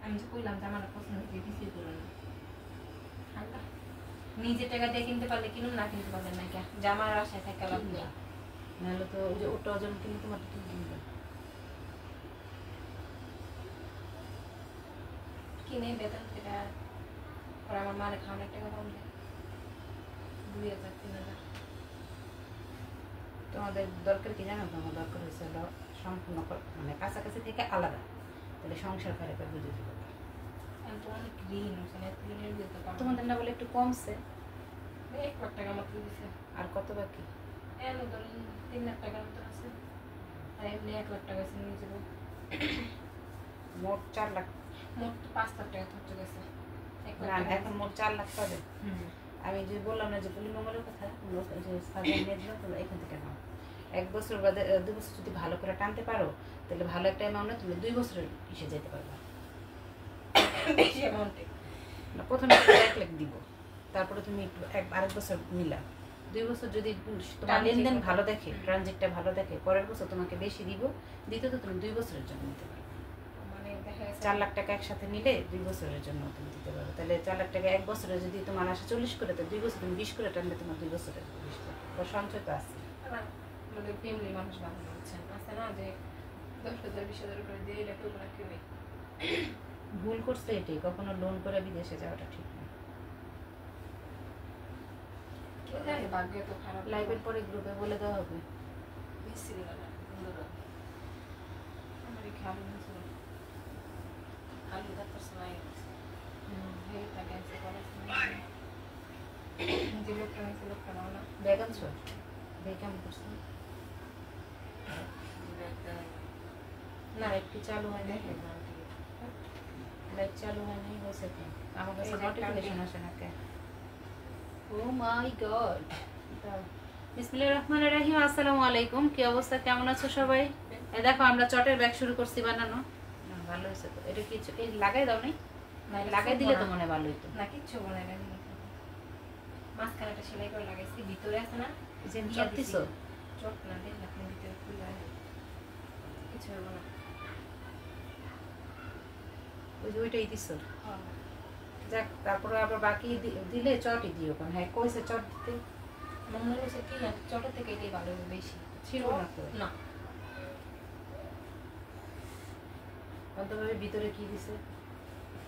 আমি যে কইলাম যে আমার পছন্দ হয়েছে কিছুই করো না হালকা নিজে টাকা দিয়ে কিনতে পারলে কিনুন না কিনতে পারবেন না কে জামার আশায় থাকে লাভ নেই নাহলে তো ওই যে ওটা ওজন কিনলে তোমার কি কিনবে কিনে বেতন থেকে আর আমার মারে খাওয়ানোর টাকা কম দেয় 2000-3000 তোমাদের দরকার কি জানো তোমার দরকার হয়েছে হলো সম্পূর্ণ মানে কাছাকাছি থেকে আলাদা তাহলে সংসার করে বুঝে দিবে আমি তো অনেক ঋণ ঋণের দিতে পারবো তোমাদের না বলে একটু কমছে 1 লাখ টাকা মাত্র দিছে আর কত বাকি এমন ধরেন 3 লাখ টাকার মতো আছে আর এমনি 1 লাখ টাকা নিয়ে যাবো মোট 4 লাখ মোট 5 লাখ টাকা খরচ গেছে না এখন মোট 4 লাখ পাবে আমি যে বললাম না যে পুলিমঙ্গলের কথা যে সাজাই নিয়ে দিলাম তোমরা এখান থেকে নাও 1 বছর বা 2 বছর যদি ভালো করে টানতে পারো তাহলে ভালো একটা অ্যামাউন্টে তুমি 2 বছরের এসে যেতে পারবে বেশি অ্যামাউন্টে না প্রথমে 1 লাখ দিব তারপরে তুমি আরেক বছর নিলা 2 বছর যদি তোমার লেনদেন ভালো দেখে ট্রানজিটটা ভালো দেখে পরের বছর তোমাকে বেশি দিব দ্বিতীয়ত তুমি 2 বছরের জন্য নিতে পারবে মানে দেখা যাচ্ছে 4 লাখ টাকা একসাথে নিলে 2 বছরের জন্য তুমি দিতে পারবে তাহলে 4 লাখ টাকা 1 বছরে যদি তোমার আসে 40 করে তো 2 বছর তুমি 20 করে টানলে তোমার 2 বছরের 20 করে বা সঞ্চয় তো আছে আমাদের ফ্যামিলি মানুষ ভালো বলছেন আছে না যে 10,000 20,000 করে দিয়ে এলে কেউ না কেউ ভুল করছে এটাই কখনো লোন করে বিদেশে যাওয়াটা ঠিক না ভাগ্য তো খারাপ লাইভের পরে গ্রুপে বলে দেওয়া হবে বেশি দিলাম আমারই খালি নিয়েছিল খালি ডাক্তার সময় এই টাকা এসে কলেজ যে লোকটা নিয়েছে লোকটা নাও না ব্যাগ আনছো ব্যাগ কেমন করছো না একটু চালু হয় না লাইট চালু হয় নাই হয়েছে কি আমার কাছে নোটিফিকেশন আসে না কে ও মাই গড বিসমিল্লাহির রহমানির রহিম আসসালামু আলাইকুম কি অবস্থা কেমন আছো সবাই এই দেখো আমরা চটের ব্যাগ শুরু করছি বানানো না ভালো হয়েছে তো এটা কিছু এই লাগাই দাও নাই না লাগাই দিলে তো মনে ভালো হইতো না কিচ্ছু বলে না মাঝখানে একটা সেলাই করে লাগাইছি ভিতরে আছে না যে চট দিছো চট না দেখলাম ভিতরে খুলে কিছু হবে না ওই যে ওইটাই দিছো যাক তারপরে আবার বাকি দিলে চটই দিও কোন হ্যাঁ কইছে চট দিতে আমার মনে হচ্ছে কি না চটের থেকে এটাই ভালো হবে বেশি ছিল না তো না অন্তভাবে ভিতরে কি দিছে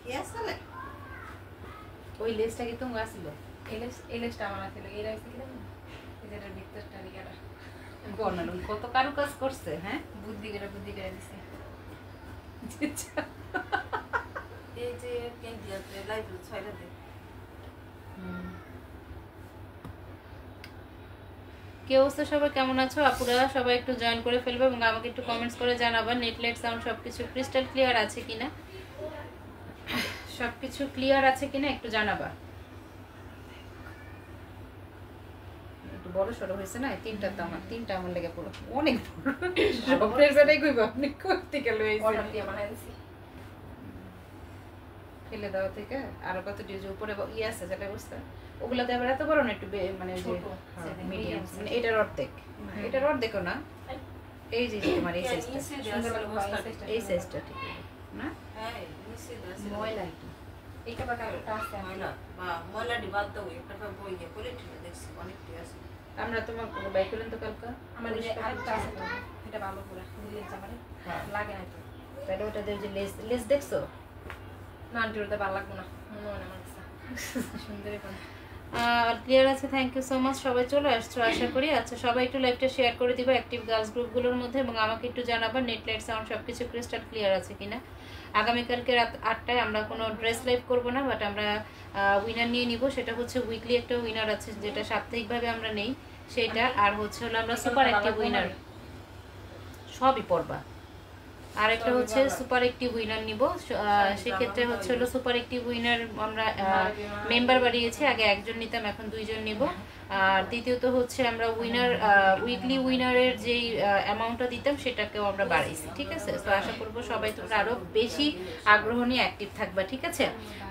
কি আসলে ওই লেসটা কি তুমি আসিল এলেসটা আমার আছে এর আছে কি জানো এই যে এর ভিতরটা রিয়াটা বর্ণনা কত কারুকাজ করছে হ্যাঁ বুদ্ধি করে দিছে এই যে কেন্দ্রিয়াতে লাইভ ছয়টা দে কি অবস্থা সবাই কেমন আছো আপুরা সবাই একটু জয়েন করে ফেলবে এবং আমাকে একটু কমেন্টস করে জানাবা নেট লাইট সাউন্ড সবকিছু ক্রিস্টাল ক্লিয়ার আছে কিনা সবকিছু ক্লিয়ার আছে কিনা একটু জানাবা একটু বড় সরো হয়েছে না তিনটা আমার লেগে পড়ো অনেক সবটার বেলায় কইবা আপনি করতে গেল এই অর্ডার দিয়ে বানাইছি ফেলে দেওয়া থেকে আর কত ডিউজ উপরে ই আছে যেটা বুঝতে ওগুলা দেবার এত বড় না একটু মানে যে মিডিয়াম মানে এটার অর্ধেকও না এই যে তোমার এই সাইজটা এই সাইজটা ঠিক না হ্যাঁ নিচে আছে ময়লা একটু এইটা বাটা আছে ময়লা বা ময়লা ডিবাদ দাও একটা বই নিয়ে পরে ঠিক দেখছি অনেকটি আছে আমরা তোমার বাই করলেন তো কালকা আমার এই আরেকটা আছে তো এটা ভালো করে দিলে জামারে লাগে না তো তাহলে ওটা যে লেস দেখছো না আন্টি ওটা ভালো লাগবে না মনে হয় না আমার কাছে সুন্দরই পান ক্লিয়ার আছে থ্যাংক ইউ সো মাচ সবাই চলে আসছো আশা করি আচ্ছা সবাই একটু লাইভটা শেয়ার করে দিবা অ্যাক্টিভ গার্লস গ্রুপগুলোর মধ্যে এবং আমাকে একটু জানাবা নেট লাইট সাউন্ড সবকিছু ক্রিস্টাল ক্লিয়ার আছে কিনা আগামীকালকে রাত 8টায় আমরা কোনো ড্রেস লাইভ করব না বাট আমরা উইনার নিয়ে নিব সেটা হচ্ছে উইকলি একটা উইনার আছে যেটা সাপ্তাহিকভাবে আমরা নেই সেটা আর হচ্ছে হলো আমরা সুপার অ্যাক্টিভ উইনার সবই পড়বা আর একটা হচ্ছে সুপার অ্যাক্টিভ উইনার নিব সেক্ষেত্রে হচ্ছে হলো সুপার অ্যাক্টিভ উইনার আমরা মেম্বার বাড়িয়েছি আগে একজন নিতাম এখন 2 জন নিব আর দ্বিতীয়ত হচ্ছে আমরা উইনার উইকলি উইনারের যেই অ্যামাউন্টটা দিতাম সেটাকেও আমরা বাড়াইছি ঠিক আছে সো আশা করব সবাই তোমরা আরো বেশি আগ্রহ নিয়ে অ্যাক্টিভ থাকবা ঠিক আছে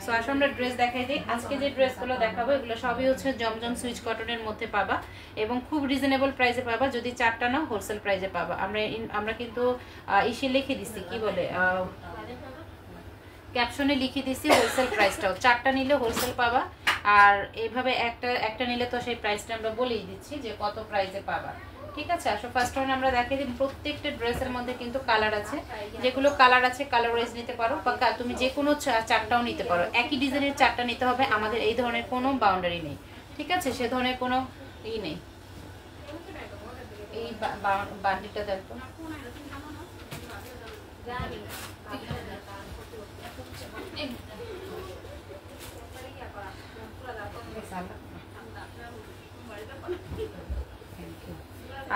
সো আসলে আমরা ড্রেস দেখাই দিই আজকে যে ড্রেসগুলো দেখাবো এগুলো সবই হচ্ছে জমজম সুইচ কটনের মধ্যে পাবা এবং খুব রিজনেবল প্রাইসে পাবা যদি 4টা নাও হোলসেল প্রাইসে পাবা আমরা কিন্তু ইসে লিখে দিছি কি বলে ক্যাপশনে লিখে দিছি হোলসেল প্রাইসটাও, 4টা নিলে হোলসেল পাবা। আর এইভাবে একটা নিলে তো সেই প্রাইসটা আমরা বলেই দিচ্ছি যে কত প্রাইসে পাবা, ঠিক আছে। আসো ফার্স্ট ওয়ান আমরা দেখিয়ে দিই। প্রত্যেকটা ড্রেসের মধ্যে কিন্তু কালার আছে, যেগুলো কালার আছে কালার ওয়াইজ নিতে পারো, বা তুমি যে কোনো 4টাও নিতে পারো। একই ডিজাইনের 4টা নিতে হবে, আমাদের এই ধরনের কোনো বাউন্ডারি নেই, ঠিক আছে, সে ধরনের কোনো নেই। এই বান্ডিটা দেখো,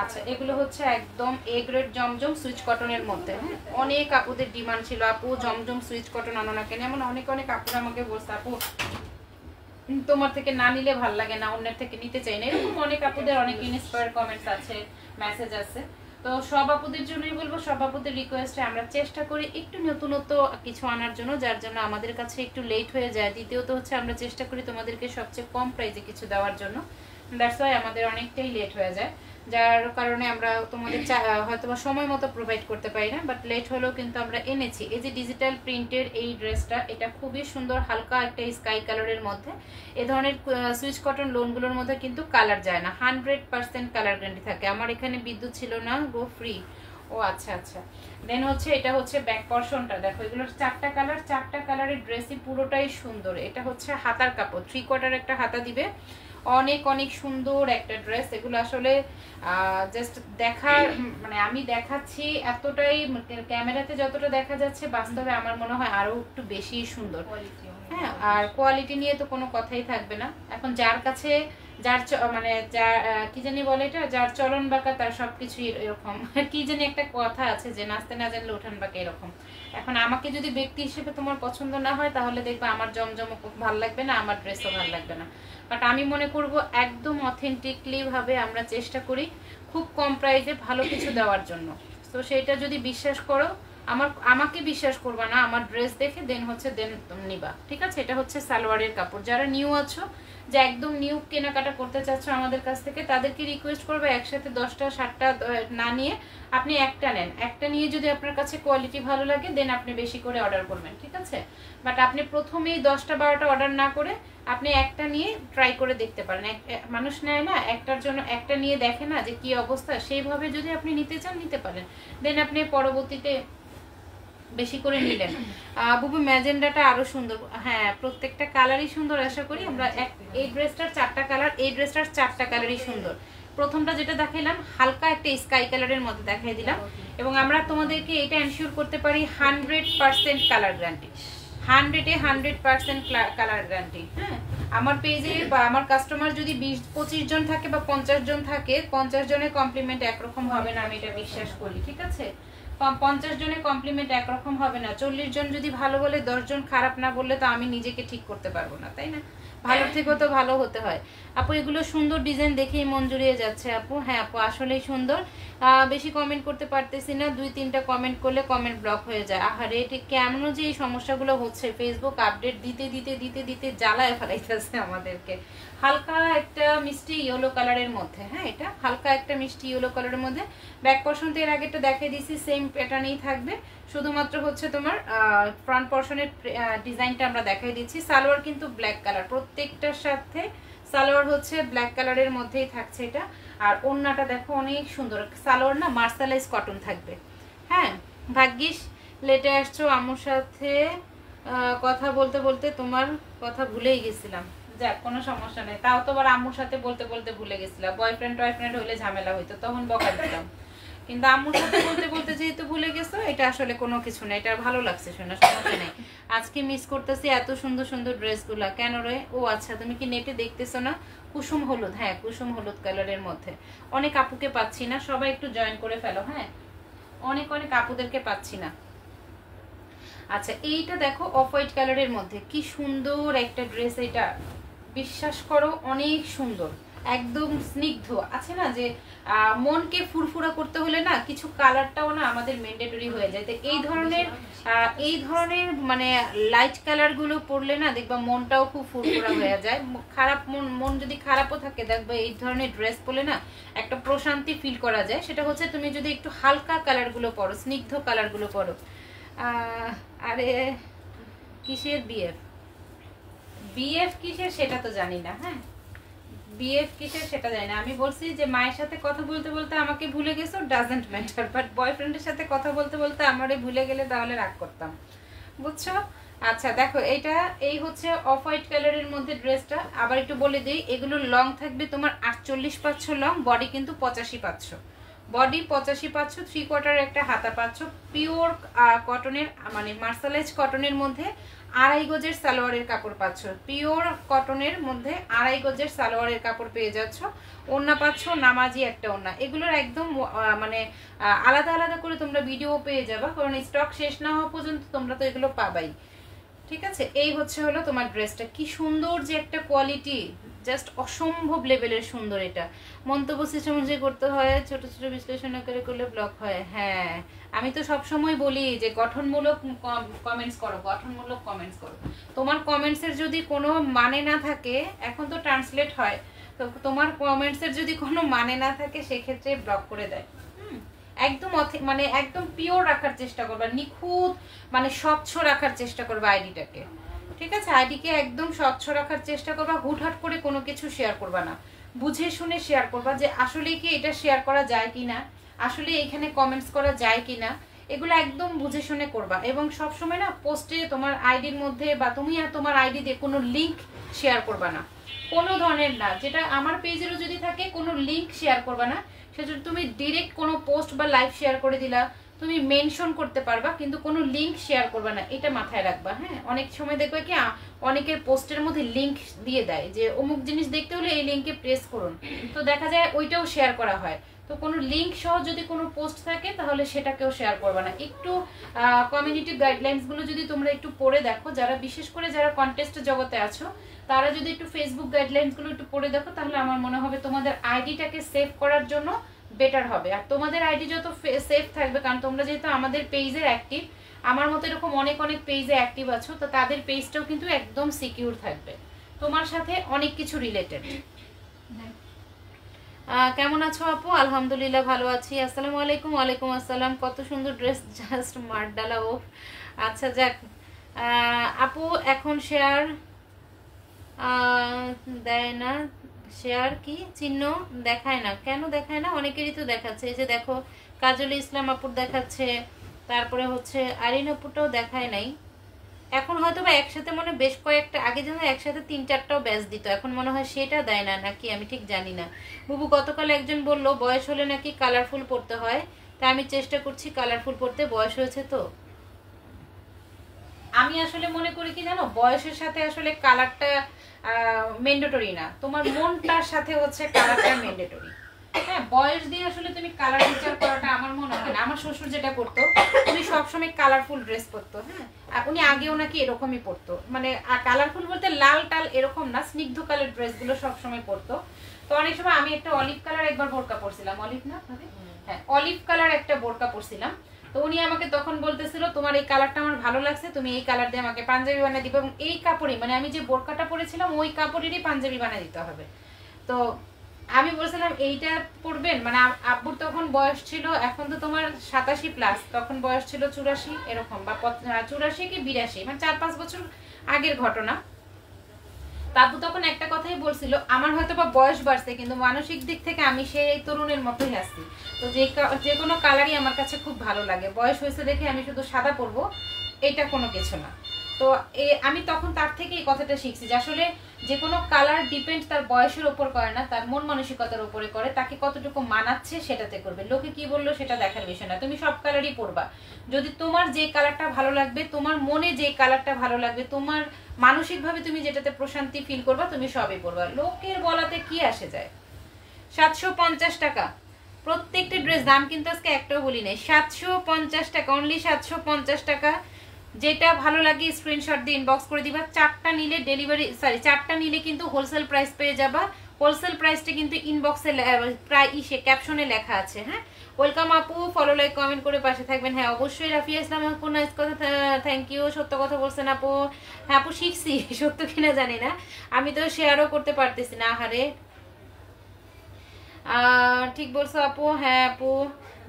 আচ্ছা এগুলো হচ্ছে একদম এ গ্রেড জমজম সুইচ কটনের মধ্যে। হ্যাঁ, অনেক আপুদের ডিমান্ড ছিল, আপু জমজম সুইচ কটন আনো না কেন, এমন অনেক আপুরা আমাকে বলছে আপু তোমার থেকে না নিলে ভাল লাগে না, অন্যের থেকে নিতে চাই না, এরকম অনেক আপুদের অনেক ইনস্পায়ার কমেন্টস আছে, মেসেজ আছে। তো সব আপুদের জন্যই বলবো, সব আপুদের রিকোয়েস্টে আমরা চেষ্টা করি একটু নতুনত্ব কিছু আনার জন্য, যার জন্য আমাদের কাছে একটু লেট হয়ে যায়। দ্বিতীয়ত হচ্ছে আমরা চেষ্টা করি তোমাদেরকে সবচেয়ে কম প্রাইসে কিছু দেওয়ার জন্য, দ্যাটস ওয়াই আমাদের অনেকটাই লেট হয়ে যায়, যার কারণে আমরা তোমাদের হয়তো বা সময় মতো প্রোভাইড করতে পারি না, বাট লেট হলেও কিন্তু আমরা এনেছি। এই যে ডিজিটাল প্রিন্টের এই ড্রেসটা, এটা খুবই সুন্দর, হালকা একটা স্কাই কালারের মধ্যে। এ ধরনের সুইচ কটন লোনগুলোর মধ্যে কিন্তু কালার যায় না, 100% কালার গ্যারান্টি থাকে। আমার এখানে বিদ্যুৎ ছিল না গো, ফ্রি। ও আচ্ছা আচ্ছা। দেন হচ্ছে এটা হচ্ছে ব্যাক পর্শনটা দেখো, এগুলোর 4টা কালার, 4টা কালারের ড্রেসই পুরোটাই সুন্দর। এটা হচ্ছে হাতার কাপড়, 3/4 একটা হাতা দিবে, অনেক অনেক সুন্দর একটা ড্রেস। এগুলো আসলে জাস্ট দেখার মানে আমি দেখাচ্ছি এতটাই, ক্যামেরাতে যতটা দেখা যাচ্ছে বাস্তবে আমার মনে হয় আরো একটু বেশি সুন্দর। হ্যাঁ, আর কোয়ালিটি নিয়ে তো কোনো কথাই থাকবে না। এখন যার কাছে যার মানে যার কি জানি বলে এটা, যার চলন বাঁকা তার সবকিছু এরকম, কি জানি একটা কথা আছে যে নাচতে না জানলে উঠান বাঁকা, এরকম। এখন আমাকে যদি ব্যক্তি হিসেবে তোমার পছন্দ না হয় তাহলে দেখবে আমার জমজমও ভালো লাগবে না, আমার ড্রেসও ভালো লাগবে না। বাট আমি মনে করব একদম অথেন্টিকলি ভাবে আমরা চেষ্টা করি খুব কম প্রাইসে ভালো কিছু দেওয়ার জন্য। তো সেইটা যদি বিশ্বাস করো, আমাকে বিশ্বাস করবা না, আমার ড্রেস দেখে দেন নিবা, ঠিক আছে। এটা হচ্ছে সালোয়ারের কাপড়। যারা নিউ আছো, যে একদম নিউ কেনাকাটা করতে চাচ্ছ আমাদের কাছ থেকে, তাদেরকে রিকোয়েস্ট করবে একসাথে 10টা 7টা না নিয়ে আপনি একটা নেন। একটা নিয়ে যদি আপনার কাছে কোয়ালিটি ভালো লাগে দেন আপনি বেশি করে অর্ডার করবেন, ঠিক আছে। বাট আপনি প্রথমেই 10টা 12টা অর্ডার না করে আপনি একটা নিয়ে ট্রাই করে দেখতে পারেন। মানুষ নেয় না একটার জন্য, একটা নিয়ে দেখে না যে কি অবস্থা, সেইভাবে যদি আপনি নিতে চান নিতে পারেন, দেন আপনি পরবর্তীতে বেশি করে নিলেন। বুবু ম্যাজেন্ডাটা আরো সুন্দর। হ্যাঁ, প্রত্যেকটা কালারই সুন্দর। আশা করি আমরা এই ড্রেসটার 4টা কালার, এই ড্রেসটার 4টা কালারই সুন্দর। প্রথমটা যেটা দেখাইলাম হালকা একটা স্কাই কালারের মধ্যে দেখাই দিলাম, এবং আমরা তোমাদেরকে এটা এনশিওর করতে পারি 100% কালার গ্যারান্টি, 100% কালার গ্যারান্টি। হ্যাঁ, আমার পেজে বা আমার কাস্টমার যদি 20-25 জন থাকে বা 50 জন থাকে, 50 জনের কমপ্লিমেন্ট একরকম হবে না, আমি এটা বিশ্বাস করি, ঠিক আছে। 50 জনের কমপ্লিমেন্ট একরকম হবে না। 40 জন যদি ভালো বলে 10 জন খারাপ না বললে তো আমি নিজেকে ঠিক করতে পারবো না, তাই না। ভালো থেকেও তো ভালো হতে হয়। আপু এগুলো সুন্দর ডিজাইন দেখেই মন জুড়িয়ে যাচ্ছে আপু। হ্যাঁ আপু আসলেই সুন্দর। বেশি কমেন্ট করতে পারতেছি না, 2-3টা কমেন্ট করলে কমেন্ট ব্লক হয়ে যায়। আহারে এটা কেমন যে এই সমস্যাগুলো হচ্ছে, ফেসবুক আপডেট দিতে দিতে দিতে দিতে জ্বালায় ফেলাইতেছে আমাদেরকে। হালকা একটা মিষ্টি ইয়েলো কালারের মধ্যে, হ্যাঁ এটা হালকা একটা মিষ্টি ইয়েলো কালারের মধ্যে। ব্যাক পোর্শনতে এর আগে একটা দেখিয়ে দিয়েছি, সেম প্যাটার্নেই থাকবে, শুধুমাত্র হচ্ছে তোমার ফ্রন্ট পোর্শনের ডিজাইনটা আমরা দেখাই দিচ্ছি। সালোয়ার কিন্তু ব্ল্যাক কালার, প্রত্যেকটার সাথে সালোয়ার হচ্ছে ব্ল্যাক কালারের মধ্যেই থাকছে এটা। আর ওড়নাটা দেখো অনেক সুন্দর, সালোয়ার না মার্সালাইজ কটন থাকবে। হ্যাঁ, ভাগ্যিস লেটে আসছো, আম্মুর সাথে কথা বলতে বলতে তোমার কথা ভুলেই গেছিলাম। যাক কোনো সমস্যা নেই, তাও তো আবার আম্মুর সাথে বলতে বলতে ভুলে গেছিলাম। বয়ফ্রেন্ড টয়ফ্রেন্ড হইলে ঝামেলা হইতো, তখন বকা দিতাম, কিন্তু আম্মুর সাথে বলতে বলতে যেহেতু ভুলে গেছো, এটা আসলে কোনো কিছু না, এটা ভালো লাগছে শোনা, সমস্যা নেই। আজকে মিস করতেছি এত সুন্দর সুন্দর ড্রেসগুলা, কেন রে? ও আচ্ছা, তুমি কি নেটে দেখতেছো না? কুসুম হলুদ, হ্যাঁ কুসুম হলুদ কালারের মধ্যে। অনেক আপুকে পাচ্ছি না, সবাই একটু জয়েন করে ফেলো। হ্যাঁ, অনেক অনেক আপুদেরকে পাচ্ছি না। আচ্ছা এইটা দেখো অফ হোয়াইট কালারের মধ্যে, কি সুন্দর একটা ড্রেস এটা, বিশ্বাস করো অনেক সুন্দর, একদম স্নিগ্ধ আছে না, যে মনকে ফুরফুরা করতে হলে না কিছু কালারটাও না আমাদের ম্যান্ডেটরি হয়ে যায়। তো এই ধরনের মানে লাইট কালার গুলো পরলে না দেখবা মনটাও খুব ফুরফুরা হয়ে যায়। খারাপ মন যদি খারাপও থাকে দেখবা এই ধরনের ড্রেস পরলে না একটা প্রশান্তি ফিল করা যায়। সেটা হচ্ছে তুমি যদি একটু হালকা কালার গুলো পরো, স্নিগ্ধ কালার গুলো পরো। আরে কিসের বিএফ? বিএফ কিসের সেটা তো জানি না। হ্যাঁ, বিএফ কিসের সেটা জানি না। আমি বলছি যে মায়ের সাথে কথা বলতে বলতে আমাকে ভুলে গেছো, ডাজন্ট ম্যাটার, বাট বয়ফ্রেন্ডের সাথে কথা বলতে বলতে আমারে ভুলে গেলে তাহলে রাগ করতাম, বুঝছো? আচ্ছা দেখো, এই হচ্ছে অফ হোয়াইট কালারের মধ্যে ড্রেসটা। আবার একটু বলে দিই, এগুলো লং থাকবে তোমার 48 পাচ্ছ লং, বডি কিন্তু 85 পাচ্ছ, বডি 85 পাচ্ছ, 3/4 একটা হাতা পাচ্ছ, পিওর কটনের মানে মার্শালাইজ কটনের মধ্যে 2.5 গজের সালোয়ারের কাপড় পাচ্ছ, পিওর কটনের মধ্যে 2.5 গজের সালোয়ারের কাপড় পেয়ে যাচ্ছ, ওড়না পাচ্ছ নামাজি একটা ওড়না। এগুলোর একদম মানে আলাদা আলাদা করে তোমরা ভিডিও পেয়ে যাবা, কারণ স্টক শেষ না হওয়া পর্যন্ত তোমরা তো এগুলো পাবাই। ঠিক আছে, এই হলো তোমার ড্রেসটা। কি সুন্দর যে একটা কোয়ালিটি, জাস্ট অসম্ভব লেভেলের সুন্দর। এটা মন্তব্য সিস্টেম অনুযায়ী করতে হয়, ছোট ছোট বিশ্লেষণ করে করলে ব্লক হয়। হ্যাঁ, আমি তো সবসময় বলি যে গঠনমূলক কমেন্টস করো, গঠনমূলক কমেন্টস করো। তোমার কমেন্টসের যদি কোনো মানে না থাকে, এখন তো ট্রান্সলেট হয়, তো তোমার কমেন্টসের যদি কোনো মানে না থাকে সেক্ষেত্রে ব্লক করে দেয়। একদম মানে একদম পিওর রাখার চেষ্টা করবা, নিখুঁত মানে স্বচ্ছ রাখার চেষ্টা করবা আইডিটাকে। ঠিক আছে, আইডিকে একদম স্বচ্ছ রাখার চেষ্টা করবা, হুটহাট করে কোনো কিছু শেয়ার করবা না, বুঝে শুনে শেয়ার করবা যে আসলে কি এটা শেয়ার করা যায় কিনা, আসলে এখানে কমেন্টস করা যায় কিনা, এগুলো একদম বুঝে শুনে করবা। এবং সবসময় না পোস্টে তোমার আইডির মধ্যে বা তুমি আর তোমার আইডি দিয়ে কোনো লিঙ্ক শেয়ার করবা না, কোনো ধরনের না। যেটা আমার পেজেরও যদি থাকে, কোনো লিঙ্ক শেয়ার করবা না। সেটা তুমি ডিরেক্ট কোনো পোস্ট বা লাইভ শেয়ার করে দিলা, তুমি মেনশন করতে পারবা, কিন্তু কোনো লিঙ্ক শেয়ার করবে না, এটা মাথায় রাখবা। হ্যাঁ, অনেক সময় দেখবে কি অনেকের পোস্টের মধ্যে লিঙ্ক দিয়ে দেয় যে অমুক জিনিস দেখতে হলে এই লিঙ্কে প্রেস করুন, তো দেখা যায় ওইটাও শেয়ার করা হয়। তো কোনো লিঙ্ক সহ যদি কোনো পোস্ট থাকে তাহলে সেটাকেও শেয়ার করবে না। একটু কমিউনিটি গাইডলাইন্সগুলো যদি তোমরা একটু পড়ে দেখো, যারা বিশেষ করে যারা কন্টেস্ট জগতে আছো, তারা যদি একটু ফেসবুক গাইডলাইন্সগুলো একটু পড়ে দেখো, তাহলে আমার মনে হবে তোমাদের আইডিটাকে সেভ করার জন্য বেটার হবে। আর তোমাদের আইডি যত সেফ থাকবে, কারণ তোমরা যেহেতু আমাদের পেজের অ্যাক্টিভ, আমার মতো এরকম অনেক অনেক পেজে অ্যাক্টিভ আছো, তো তাদের পেজটাও কিন্তু একদম সিকিউর থাকবে, তোমার সাথে অনেক কিছু রিলেটেড। কেমন আছো আপু? আলহামদুলিল্লাহ ভালো আছি। আসসালামু আলাইকুম। ওয়ালাইকুম আসসালাম। কত সুন্দর ড্রেস, জাস্ট মারডালা। ও আচ্ছা যাক, আপু এখন শেয়ার দেয় না, শেয়ার কি চিহ্ন দেখায় না, কেন দেখায় না? অনেকেরই তো দেখাচ্ছে, এই যে দেখো কাজল ইসলাম আপুর দেখাচ্ছে, তারপরে হচ্ছে আরিন আপুরটাও দেখায় নাই। এখন হয়তো বা একসাথে মনে বেশ কয়েকটা, আগে যেন একসাথে 3-4টাও ব্যাচ দিত, এখন মনে হয় সেটা দেয় না নাকি, আমি ঠিক জানি না। বুবু গতকাল একজন বলল বয়স হলে নাকি কালারফুল পড়তে হয়, তাই আমি চেষ্টা করছি কালারফুল পড়তে, বয়স হয়েছে তো। আমি আসলে মনে করি কি জানো, বয়সের সাথে আসলে কালারটা ম্যান্ডেটরি না, তোমার মনটার সাথে হচ্ছে কালারটা ম্যান্ডেটরি। হ্যাঁ, বয়স দিয়ে আসলে তুমি কালার বিচার করাটা আমার মনে হয় না। আমার শ্বশুর যেটা করতো, উনি সবসময় কালারফুল ড্রেস পরতো। হ্যাঁ, উনি আগেও নাকি এরকমই পরতো, মানে কালারফুল বলতে লাল টাল এরকম না, স্নিগ্ধ কালার ড্রেসগুলো সবসময় পরতো। তো অনেক সময় আমি একটা অলিভ কালার একবার বোরকা পরছিলাম, অলিভ না, হ্যাঁ অলিভ কালার একটা বোরকা পরছিলাম। তো উনি আমাকে তখন বলতেছিল তোমার এই কালারটা আমার ভালো লাগছে, তুমি এই কালার দিয়ে আমাকে পাঞ্জাবি বানিয়ে দিবে, এবং এই কাপড়ই মানে আমি যে বোরকাটা পরেছিলাম ওই কাপড়েরই পাঞ্জাবি বানিয়ে দিতে হবে। তো আমি বলছিলাম এইটা পরবেন, মানে আব্বুর তখন বয়স ছিল, এখন তো তোমার 87+, তখন বয়স ছিল 84 এরকম, বা 84 কি 82, মানে 4-5 বছর আগের ঘটনা। আব্বু তখন একটা কথাই বলছিল, আমার হয়তো বা বয়স বাড়ছে কিন্তু মানসিক দিক থেকে আমি সেই তরুণের মতোই আছি, তো যে কোনো কালারই আমার কাছে খুব ভালো লাগে, বয়স হয়েছে দেখে আমি শুধু সাদা পরবো এটা কোনো কিছু না। তো আমি তখন তার থেকে এই কথাটা শিখছি যে আসলে যে কোনো কালার ডিপেন্ড তার বয়সের উপর করে না, তার মন মানসিকতার উপরে করে, তাকে কতটুকু মানাচ্ছে সেটাতে করবে। লোকে কি বললো সেটা দেখার বিষয় না, তুমি সব কালারই পরবা। যদি তোমার যে কালারটা ভালো লাগবে, তোমার মনে যে কালারটা ভালো লাগবে, তোমার মানসিকভাবে তুমি যেটাতে প্রশান্তি ফিল করবা, তুমি সবই পরবা। লোকের বলাতে কি আসে যায়। 750 টাকা প্রত্যেকটা ড্রেস, দাম কিন্তু আজকে একটাও বলি নাই, 750 টাকা, অনলি 750 টাকা। যেটা ভালো লাগে স্ক্রিনশট দিয়ে ইনবক্স করে দিবা। 4টা নিলে ডেলিভারি, সরি 4টা নিলে কিন্তু হোলসেল প্রাইস পেয়ে যাবা। হোলসেল প্রাইসটা কিন্তু ইনবক্সে প্রায় ক্যাপশনে লেখা আছে। হ্যাঁ, ওয়েলকাম আপু, ফলো লাইক কমেন্ট করে পাশে থাকবেন। হ্যাঁ অবশ্যই। রাফিয়া ইসলাম আপু নাইস কথা, থ্যাংক ইউ, সত্য কথা বলছেন আপু। হ্যাঁ আপু শিখছি, সত্য কিনা জানি না, আমি তো শেয়ারও করতে পারতেছি না। আহারে ঠিক বলছো আপু। হ্যাঁ আপু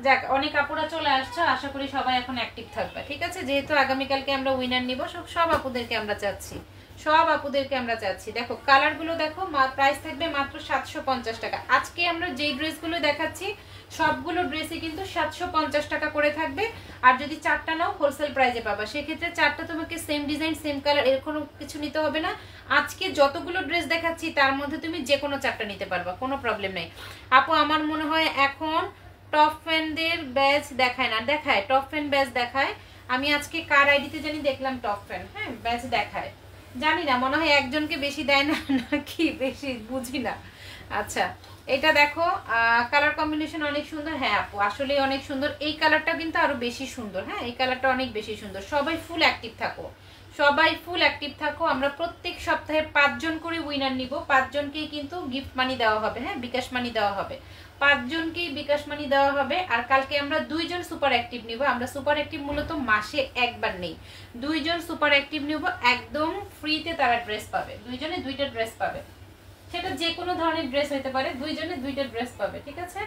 যাক, অনেক আপুরা চলে আসছে, আশা করি সবাই এখন অ্যাক্টিভ থাকবে, ঠিক আছে? যেহেতু আগামীকালকে আমরা উইনার নিব, সব আপুদেরকে আমরা চাচ্ছি, সব আপুদেরকে আমরা চাচ্ছি। দেখো কালারগুলো দেখো, প্রাইস থাকবে মাত্র 750 টাকা। আজকে আমরা যেই ড্রেসগুলো দেখাচ্ছি সবগুলো ড্রেসই কিন্তু 750 টাকা করে থাকবে। আর যদি চারটা নাও হোলসেল প্রাইসে পাবা, সেক্ষেত্রে চারটা তোমাকে সেম ডিজাইন সেম কালার এরকম কিছু নিতে হবে না। আজকে যতগুলো ড্রেস দেখাচ্ছি তার মধ্যে তুমি যে কোনো চারটা নিতে পারবা, কোনো প্রবলেম নেই। আপু আমার মনে হয় এখন টপ ফ্যানদের ব্যাচ দেখায় না, দেখায় টপ ফ্যান ব্যাচ দেখায়। আমি আজকে কার আইডিতে জানি দেখলাম টপ ফ্যান, হ্যাঁ ব্যাচ দেখায়, জানি না মনে হয় একজনকে বেশি দেয় না নাকি, বেশি বুঝি না। আচ্ছা এটা দেখো কালার কম্বিনেশন অনেক সুন্দর। হ্যাঁ আপু আসলে অনেক সুন্দর, এই কালারটা কিন্তু আরো বেশি সুন্দর। হ্যাঁ এই কালারটা অনেক বেশি সুন্দর। সবাই ফুল অ্যাক্টিভ থাকো, সবাই ফুল অ্যাক্টিভ থাকো। আমরা প্রত্যেক সপ্তাহে 5 জন করে উইনার নিব, 5 জনকেই কিন্তু গিফট মানি দেওয়া হবে, হ্যাঁ বিকাশ মানি দেওয়া হবে, 5 জনকেই বিকাশ মানি দেওয়া হবে। আর কালকে আমরা 2 জন সুপার অ্যাক্টিভ নিব। আমরা সুপার অ্যাক্টিভ মূলত মাসে একবার নেই, 2 জন সুপার অ্যাক্টিভ নিব, একদম ফ্রিতে তারা ড্রেস পাবে, 2 জনে 2টা ড্রেস পাবে, সেটা যে কোনো ধরনের ড্রেস হতে পারে, 2 জনে 2টা ড্রেস পাবে, ঠিক আছে?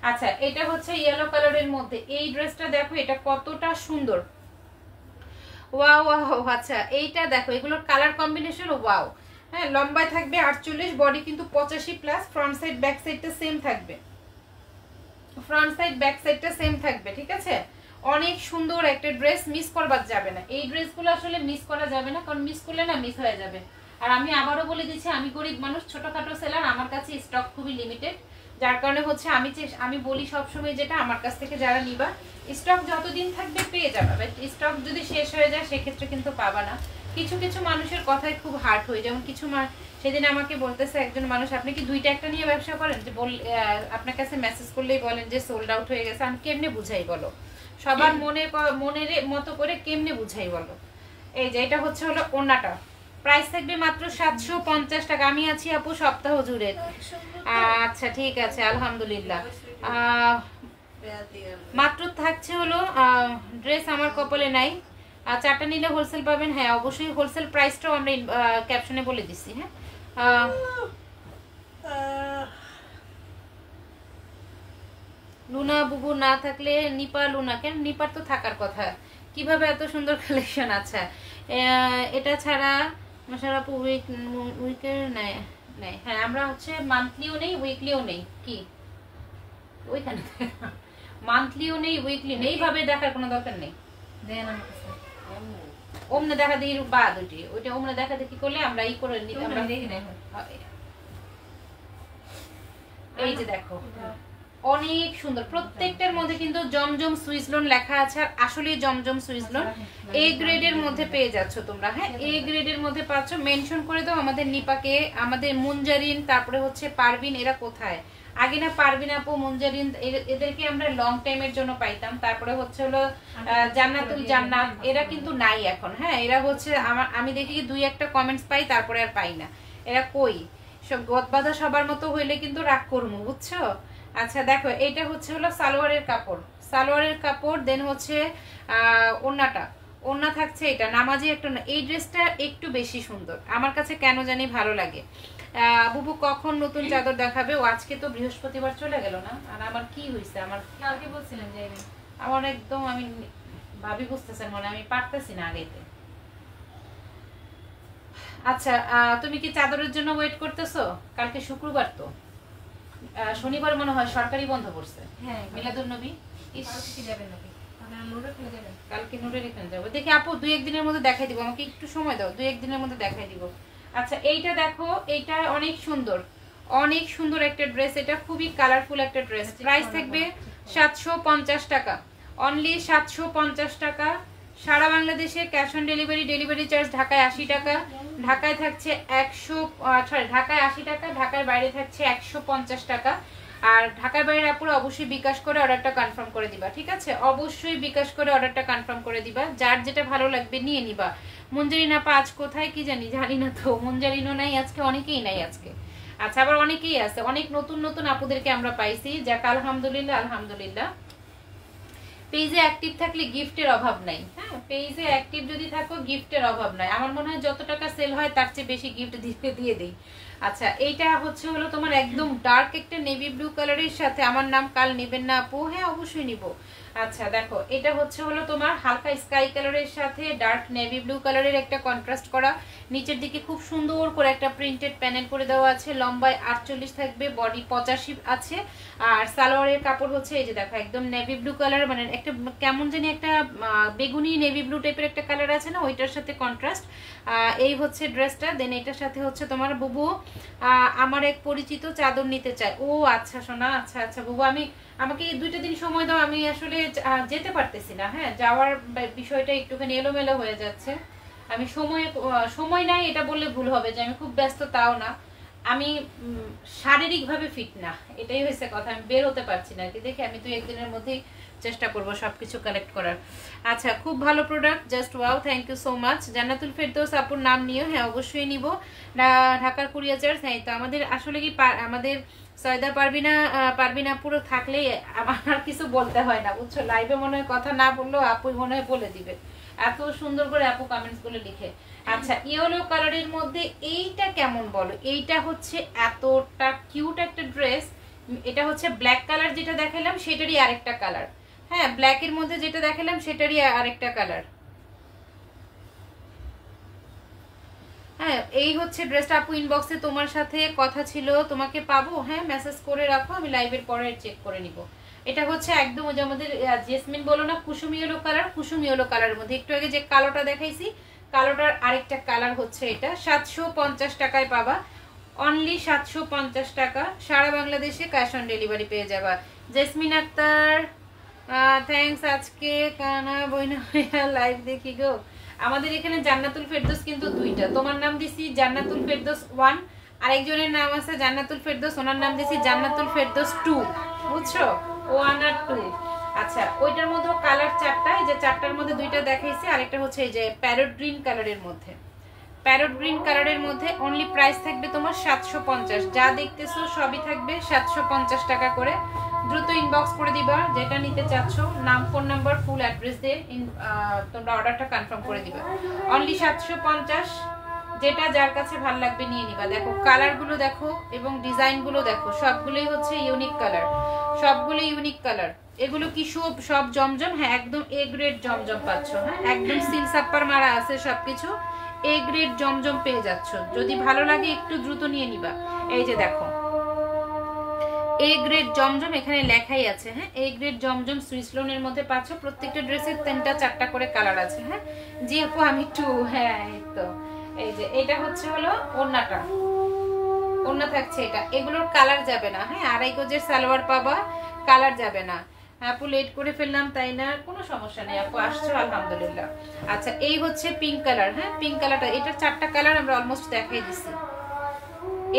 আচ্ছা এটা হচ্ছে ইয়েলো কালারের মধ্যে, এই ড্রেসটা দেখো এটা কতটা সুন্দর, ওয়াও ওয়াও। আচ্ছা এইটা দেখো, এগুলোর কালার কম্বিনেশন ওয়াও। হ্যাঁ লম্বায় থাকবে 48, বডি কিন্তু 85 প্লাস, ফ্রন্ট সাইড ব্যাক সাইডটা সেম থাকবে, ফ্রন্ট সাইড ব্যাক সাইডটা সেম থাকবে, ঠিক আছে? অনেক সুন্দর একটা ড্রেস, মিস করবার যাবে না। এই ড্রেসগুলো আসলে মিস করা যাবে না, কারণ মিস করলে না মিস হয়ে যাবে। আর আমি আবারও বলে দিচ্ছি, আমি গরিব মানুষ, ছোটখাটো সেলার, আমার কাছে স্টক খুবই লিমিটেড, যার কারণে হচ্ছে আমি বলি সবসময় যেটা, আমার কাছ থেকে যারা নিবা স্টক যতদিন থাকবে পেয়ে যাবে, বাট স্টক যদি শেষ হয়ে যায় সেক্ষেত্রে কিন্তু পাবা না। কিছু কিছু মানুষের কথায় খুব হার্ট হয়ে, যেমন কিছু সেদিন আমাকে বলতেছে একজন মানুষ, আপনি কি 2টা একটা নিয়ে ব্যবসা করেন, যে আপনার কাছে মেসেজ করলেই বলেন যে সোল্ড আউট হয়ে গেছে। আমি কেমনে বুঝাই বলো, সবার মনের মতো করে কেমনে বুঝাই বলো? এই যে এটা হচ্ছে হলো ওড়নাটা, প্রাইস থাকবে মাত্র 750 টাকা। আমি আছি আপু সপ্তাহ জুড়ে। আচ্ছা ঠিক আছে আলহামদুলিল্লাহ। মাত্র থাকছে হলো ড্রেস আমার কপালে নাই, আর 4টা নিলে হোলসেল পাবেন। হ্যাঁ অবশ্যই হোলসেল প্রাইসটাও আমরা ক্যাপশনে বলে দিচ্ছি। হ্যাঁ লুনা বুবু না থাকলে নিপা লুনা, কেন নিপার তো থাকার কথা, কিভাবে এত সুন্দর কালেকশন। আচ্ছা এটা ছাড়া মশারাপু উইকের নেয়। হ্যাঁ আমরা হচ্ছে মান্থলিও নেই উইকলিও নেই, কি ওইখানে মান্থলিও নেই উইকলি নেই, এইভাবে দেখার কোনো দরকার নেই। দেন আমার কাছে ওমনে দেখা দিই বাদ, ওইটা ওমনে দেখা দেখি করলে আমরা ই করে নিতে, আমরা দেখি না। এই যে দেখো অনেক সুন্দর, প্রত্যেকটার মধ্যে কিন্তু জমজম সুইজলন লেখা আছে, আর আসলে জমজম সুইজলন এ গ্রেডের মধ্যে পেয়ে যাচ্ছ তোমরা। হ্যাঁ এ গ্রেডের মধ্যে পাচ্ছ। মেনশন করে দাও আমাদের নিপাকে, আমাদের মুনজারিন, তারপরে হচ্ছে পারবিন, এরা কোথায়? আগে না পারবিন আপু, মুনজারিন, এদেরকে আমরা লং টাইমের জন্য পাইতাম। তারপরে হচ্ছে হলো জান্নাতুল জান্নাত, এরা কিন্তু নাই এখন। হ্যাঁ এরা হচ্ছে আমি দেখি 2-1টা কমেন্টস পাই, তারপরে আর পাই না। এরা কই? সব গদবাধা সবার মতো হইলে কিন্তু রাগ করবো, বুঝছো? আচ্ছা দেখো এইটা হচ্ছে হলো সালোয়ারের কাপড়, সালোয়ারের কাপড়, দেন হচ্ছে ওড়নাটা, ওড়না থাকছে এটা নামাজি একটা। এই ড্রেসটা একটু বেশি সুন্দর, আমার কাছে কেন জানি ভালো লাগে। বুবু কখন নতুন চাদর দেখাবে? ও আজকে তো বৃহস্পতিবার চলে গেল না, আর আমার কি হয়েছে, আমার কালকে বলছিলেন যাইবেন, আমার একদম আমি ভাবি বুঝতেছেন মনে, আমি পারতেছি না আগেতে। আচ্ছা তুমি কি চাদরের জন্য ওয়েট করতেছো? কালকে শুক্রবার তো, শনিবার মনে হয় সরকারি বন্ধ করছে। হ্যাঁ মিলাদুন নবী যাবেন নাকি? আপনারা নূরের খুলে যাবেন? কালকে নূরের এখানে যাবো, দেখি আপু 2-1 দিনের মধ্যে দেখাই দিব, আমাকে একটু সময় দাও, 2-1 দিনের মধ্যে দেখাই দিব। আচ্ছা এইটা দেখো, এইটা অনেক সুন্দর, অনেক সুন্দর একটা ড্রেস, এটা খুবই কালারফুল একটা ড্রেস। প্রাইস থাকবে 750 টাকা, অনলি 750 টাকা। সারা বাংলাদেশে cash on delivery, delivery charge ঢাকায় 80 টাকা, ঢাকায় থাকছে ঢাকায় 80 টাকা, ঢাকার বাইরে থাকছে 150 টাকা। আর ঢাকার বাইরে আপুরা অবশ্যই বিকাশ করে অর্ডারটা কনফার্ম করে দিবা, ঠিক আছে? অবশ্যই বিকাশ করে অর্ডারটা কনফার্ম করে দিবা, যার যেটা ভালো লাগবে নিয়ে নিবা। মুঞ্জারিন আপা আজ কোথায় কি জানি না তো, মুঞ্জারিনও নাই আজকে, অনেকেই নাই আজকে। আচ্ছা আবার অনেকেই আছে, অনেক নতুন নতুন আপুদেরকে আমরা পাইছি, যাক আলহামদুলিল্লাহ আলহামদুলিল্লাহ। পেজে অ্যাক্টিভ থাকলে গিফটের অভাব নাই। হ্যাঁ পেজে অ্যাক্টিভ যদি থাকো গিফটের অভাব নাই। আমার মনে হয় যত টাকা সেল হয় তার চেয়ে বেশি গিফট দিয়ে দেই। আচ্ছা এইটা হচ্ছে হলো তোমার একদম ডার্ক একটা নেভি ব্লু কালারের সাথে, আমার নাম কাল নেবেন না আপু? হ্যাঁ অবশ্যই নিব। আচ্ছা দেখো এটা হচ্ছে হলো তোমার হালকা স্কাই কালারের সাথে ডার্ক নেভি ব্লু কালারের একটা কন্ট্রাস্ট করা, নিচের দিকে খুব সুন্দর করে একটা প্রিন্টেড প্যানেল করে দেওয়া আছে, লম্বায় 48 থাকবে, বডি 85 আছে। আর সালোয়ারের কাপড় হচ্ছে এই যে দেখো একদম নেভি ব্লু কালার, মানে একটা কেমন জানি একটা বেগুনি নেভি ব্লু টাইপের একটা কালার আছে না, ওইটার সাথে কন্ট্রাস্ট। এই হচ্ছে ড্রেসটা। দেন এটার সাথে হচ্ছে তোমার বুবু আমার এক পরিচিত চাদর নিতে চায়। ও আচ্ছা সোনা, আচ্ছা আচ্ছা বুবু, আমাকে 2টা দিন সময় দাও, আমি আসলে যেতে পারতেছি না। হ্যাঁ যাওয়ার বিষয়টা একটুখানি এলোমেলো হয়ে যাচ্ছে, আমি সময় নাই এটা বললে ভুল হবে যে আমি খুব ব্যস্ত, তাও না, আমি শারীরিকভাবে ফিট না, এটাই হয়েছে কথা, আমি বের হতে পারছি না আর কি। দেখি আমি 2-1 দিনের মধ্যেই চেষ্টা করব সবকিছু কালেক্ট করার। আচ্ছা খুব ভালো product, just wow, thank you so much. Jannatul Ferdous আপুর নাম নিও, হ্যাঁ অবশ্যই নিব। ঢাকার কুরিয়ার চার্জ, হ্যাঁ তো আমাদের আসলে কি আমাদের সয়দা পারবিনা পুরো থাকলে আমার আর কিছু বলতে হয় না বুঝছো, লাইভে মনে হয় কথা না বললেও আপু মনে হয় বলে দিবে, এত সুন্দর করে আপু কমেন্টস গুলো লিখে। আচ্ছা ইয়েলো কালারের মধ্যে এইটা কেমন বলো? এইটা হচ্ছে এতটা কিউট একটা ড্রেস, এটা হচ্ছে ব্ল্যাক কালার যেটা দেখালাম সেটারই আরেকটা কালার, হ্যাঁ ব্ল্যাকের মধ্যে যেটা দেখালাম সেটারই আরেকটা কালার। হ্যাঁ এই হচ্ছে ড্রেসটা আপু, ইনবক্সে তোমার সাথে কথা ছিল, তোমাকে পাবো? হ্যাঁ মেসেজ করে রাখো, আমি লাইভের পরে চেক করে নিব। এটা হচ্ছে একদম ওই যে আমাদের জেসমিন বলো না, কুসুম ইয়েলো কালার, কুসুম ইয়েলো কালারের মধ্যে একটু আগে যে কালোটা দেখাইছি কালোটার আরেকটা কালার হচ্ছে এটা। 750 টাকায় পাবা, অনলি 750 টাকা, সারা বাংলাদেশে ক্যাশ অন ডেলিভারি পেয়ে যাবা। জেসমিন আক্তার থ্যাঙ্কস, আজকে কানা বইনা লাইভ দেখি গো। আমাদের এখানে জান্নাতুল ফেরদৌস কিন্তু 2টা, তোমার নাম দিছি জান্নাতুল ফেরদৌস 1, আরেকজনের নাম আছে জান্নাতুল ফেরদৌস, ওনার নাম দিছি জান্নাতুল ফেরদৌস 2, বুঝছো 1 আর 2। আচ্ছা ওইটার মধ্যে কালার 4টা, এই যে 4টার মধ্যে 2টা দেখাইছি, আরেকটা হচ্ছে এই যে প্যারট গ্রিন কালারের মধ্যে, প্যারট গ্রিন কালারের মধ্যে অনলি প্রাইস থাকবে তোমার 750, যা দেখতেছো সবই থাকবে 750 টাকা করে। দ্রুত ইনবক্স করে দিবা যেটা নিতে চাচ্ছ, নাম ফোন নাম্বার ফুল অ্যাড্রেস দিয়ে তোমরা অর্ডারটা কনফার্ম করে দিবা। অনলি 750, যেটা যার কাছে ভালো লাগবে নিয়ে নিবা। দেখো কালারগুলো দেখো এবং ডিজাইনগুলো দেখো, সবগুলোই হচ্ছে ইউনিক কালার, সবগুলো ইউনিক কালার। এগুলো কি সব জমজম? হ্যাঁ একদম এ গ্রেড জমজম পাচ্ছ, হ্যাঁ একদম সিল সাপ্পার মারা আছে সবকিছু, এ গ্রেড জমজম পেয়ে যাচ্ছ। যদি ভালো লাগে একটু দ্রুত নিয়ে নিবা। এই যে দেখো এ গ্রেড জমজম এখানে লেখাই আছে, হ্যাঁ এ গ্রেড জমজম সুইস লোনের মধ্যে পাচ্ছ। প্রত্যেকটা ড্রেসের 3টা-4টা করে কালার আছে। হ্যাঁ জি আপু আমি 2, হ্যাঁ এই তো এই যে এটা হচ্ছে হলো ওড়নাটা, ওড়না থাকছে এটা, এগুলোর কালার যাবে না। হ্যাঁ 2.5 গজের সালোয়ার পাবা, কালার যাবে না। আপু লেট করে ফেললাম তাই না? কোনো সমস্যা নেই আপু, আসছো আলহামদুলিল্লাহ। আচ্ছা এই হচ্ছে পিঙ্ক কালার, হ্যাঁ পিঙ্ক কালারটা, এটার 4টা কালার আমরা অলমোস্ট দেখাই দিছি,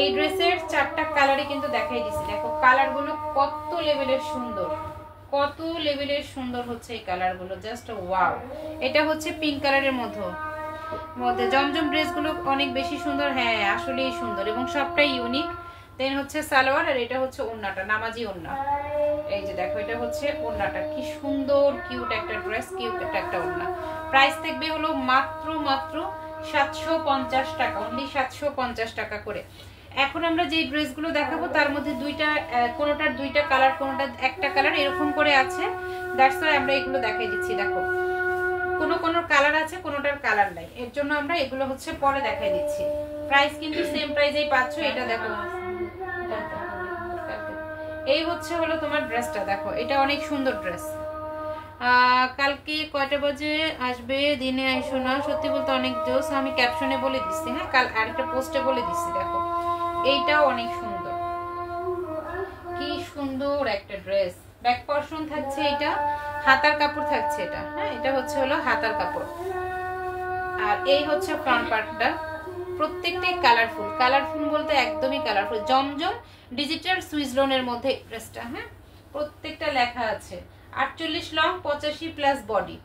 এই ড্রেসের 4টা কালারই কিন্তু দেখাই দিছি। দেখো কালারগুলো কত লেভেলের সুন্দর, কত লেভেলের সুন্দর হচ্ছে এই কালারগুলো, জাস্ট ওয়াও। এটা হচ্ছে পিঙ্ক কালারের মধ্যে জমজম ড্রেসগুলো অনেক বেশি সুন্দর, হ্যাঁ আসলেই সুন্দর এবং সবটাই ইউনিক। দেন হচ্ছে সালোয়ার, আর এটা হচ্ছে ওড়নাটা, নামাজি ওড়না। এই যে দেখো এটা হচ্ছে ওড়নাটা, কি সুন্দর কিউট একটা ড্রেস, কিউট একটা ওড়না। প্রাইস থাকবে হলো মাত্র 750 টাকা, অনলি 750 টাকা করে। এখন আমরা যে ড্রেসগুলো দেখাবো তার মধ্যে কোনোটার 2টা কালার, কোনোটার 1টা কালার, এরকম করে আছে, দ্যাটস ওয়াই আমরা এগুলো দেখাই দিচ্ছি। দেখো কোনো কালার আছে, কোনোটার কালার নাই, এর জন্য আমরা এগুলো হচ্ছে পরে দেখাই দিচ্ছি। প্রাইস কিন্তু সেম প্রাইসেই পাচ্ছ। এটা দেখো এই হচ্ছে হলো তোমার ড্রেসটা, দেখো এটা অনেক সুন্দর ড্রেস। কালকে কয়টা বাজে আসবে? দিনে আইসো না, সত্যি বলতে অনেক জোস, আমি ক্যাপশনে বলে দিচ্ছি, হ্যাঁ কাল আরেকটা পোস্টে বলে দিচ্ছি। দেখো এইটাও অনেক সুন্দর, কি সুন্দর একটা ড্রেস, ব্যাক পর্শন থাকছে, এটা হাতার কাপড় থাকছে, এটা হ্যাঁ এটা হচ্ছে হলো হাতার কাপড়, আর এই হচ্ছে ফ্রন্ট পার্টটা। প্রত্যেকটাই কালারফুল, কালারফুল বলতে একদমই কালারফুল, জমজম ডিজিটাল সুইস লোনের মধ্যে ড্রেসটা, হ্যাঁ প্রত্যেকটা লেখা আছে। 48 long 85 plus body,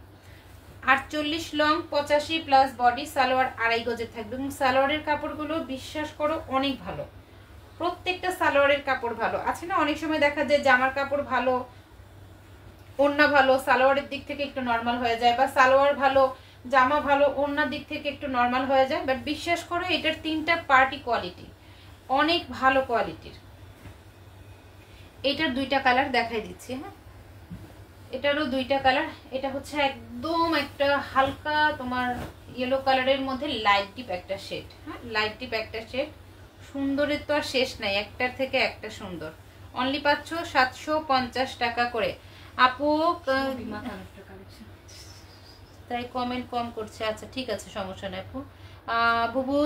48 long 85 plus body, salwar 2.5 গজের থাকবে এবং সালোয়ারের কাপড়গুলো বিশ্বাস করো অনেক ভালো, প্রত্যেকটা সালোয়ারের কাপড় ভালো আছে না। অনেক সময় দেখা যায় জামার কাপড় ভালো, ওড়না ভালো, সালোয়ারের দিক থেকে একটু নর্মাল হয়ে যায়, বা সালোয়ার ভালো জামা ভালো ওড়নার দিক থেকে একটু নর্মাল হয়ে যায়, বাট বিশ্বাস করো এটার 3টা পার্টি কোয়ালিটি, অনেক ভালো কোয়ালিটির। এটার দুইটা কালার দেখাই দিচ্ছি। হ্যাঁ, এটারও দুইটা কালার। এটা হচ্ছে একদম একটা হালকা তোমার ইয়েলো কালারের মধ্যে লাইট ডিপ একটা শেড। হ্যাঁ, লাইট ডিপ একটা শেড। সুন্দরের তো আর শেষ নাই, একটার থেকে একটা সুন্দর। অনলি পাচ্ছ 750 টাকা করে। আপু তাই কমেন্ট কম করছে। আচ্ছা ঠিক আছে, সমস্যা নেই আপু। বুবু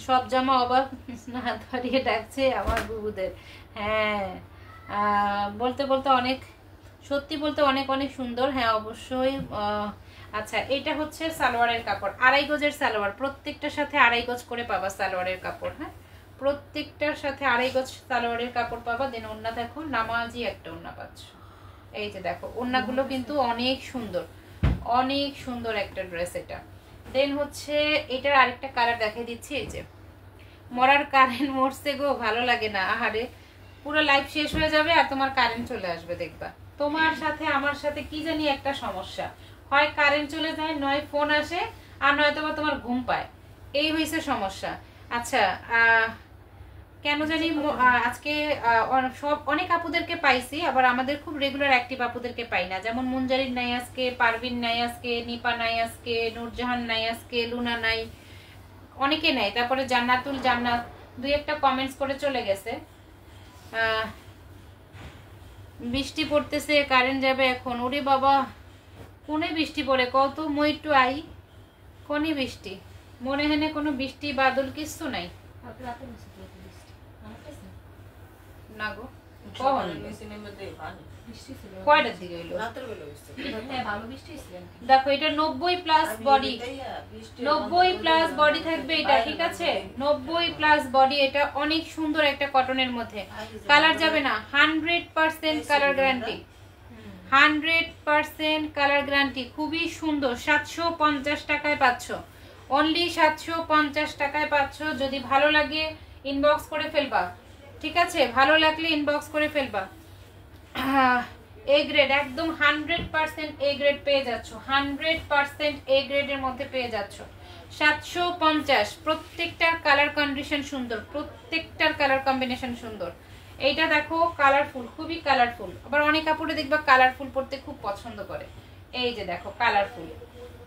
সব জামা অবাক হাত বাড়িয়ে ডাকছে আমার বুবুদের। হ্যাঁ, বলতে বলতে অনেক, সত্যি বলতে অনেক অনেক সুন্দর। হ্যাঁ অবশ্যই। আচ্ছা, এটা হচ্ছে সালোয়ারের কাপড়, 2.5 গজের সালোয়ার, প্রত্যেকটার সাথে 2.5 গজ করে পাবা সালোয়ারের কাপড়। হ্যাঁ, প্রত্যেকটার সাথে 2.5 গজ সালোয়ারের কাপড় পাবা। দেন ওড়না দেখো, নামাজি একটা ওড়না পাচ্ছ। এই যে দেখো, ওড়নাগুলো কিন্তু অনেক সুন্দর, অনেক সুন্দর একটা ড্রেস এটা। দেন হচ্ছে এটার আরেকটা কালার দেখাই দিচ্ছি। এই যে মরার কারেন্ট মরছে গো, ভালো লাগে না। আহারে, পুরো লাইফ শেষ হয়ে যাবে আর তোমার কারেন্ট চলে আসবে, দেখবা। তোমার সাথে আমার সাথে কি জানি একটা সমস্যা, হয় কারেন্ট চলে যায়, নয় ফোন আসে, আর নয়তো তোমার ঘুম পায়, এই হয়েছে সমস্যা। আচ্ছা, কেন জানি আজকে সব অনেক আপুদেরকে পাইছি, আবার আমাদের খুব রেগুলার অ্যাক্টিভ আপুদেরকে পাই না। যেমন মুনজারিন নাই আজকে, পারভিন নাই আজকে, নিপা নাই আজকে, নূরজাহান নাই আজকে, লুনা নাই, অনেকে নাই। তারপরে জান্নাতুল জান্নাত দুই একটা কমেন্টস করে চলে গেছে। বৃষ্টি পড়তেছে, কারেন্ট যাবে এখন। ওরে বাবা, কোনে বৃষ্টি পড়ে কত, মই একটু আই, কোনে বৃষ্টি, মনে হেনে কোনো বৃষ্টি বাদল কিছু নাই না গো। কখন কয়টার দিকে হইলো? দেখো এটা 90 প্লাস বডি, 90 প্লাস বডি থাকবে এটা, ঠিক আছে? 90 প্লাস বডি। এটা অনেক সুন্দর একটা কটনের মধ্যে, কালার যাবে না, 100% কালার গ্যারান্টি, 100% কালার গ্যারান্টি। খুবই সুন্দর। 750 টাকায় পাচ্ছ, অনলি 750 টাকায় পাচ্ছ। যদি ভালো লাগে ইনবক্স করে ফেলবা, ঠিক আছে? ভালো লাগলে ইনবক্স করে ফেলবা। এ গ্রেড, একদম 100% এ গ্রেড পেয়ে যাচ্ছ, 100% এ গ্রেডের মধ্যে পেয়ে যাচ্ছ। 750, প্রত্যেকটার কালার কন্ডিশন সুন্দর, প্রত্যেকটার কালার কম্বিনেশন সুন্দর। এইটা দেখো কালারফুল, খুবই কালারফুল। আবার অনেক কাপড়ে দেখবা কালারফুল পরতে খুব পছন্দ করে। এই যে দেখো কালারফুল।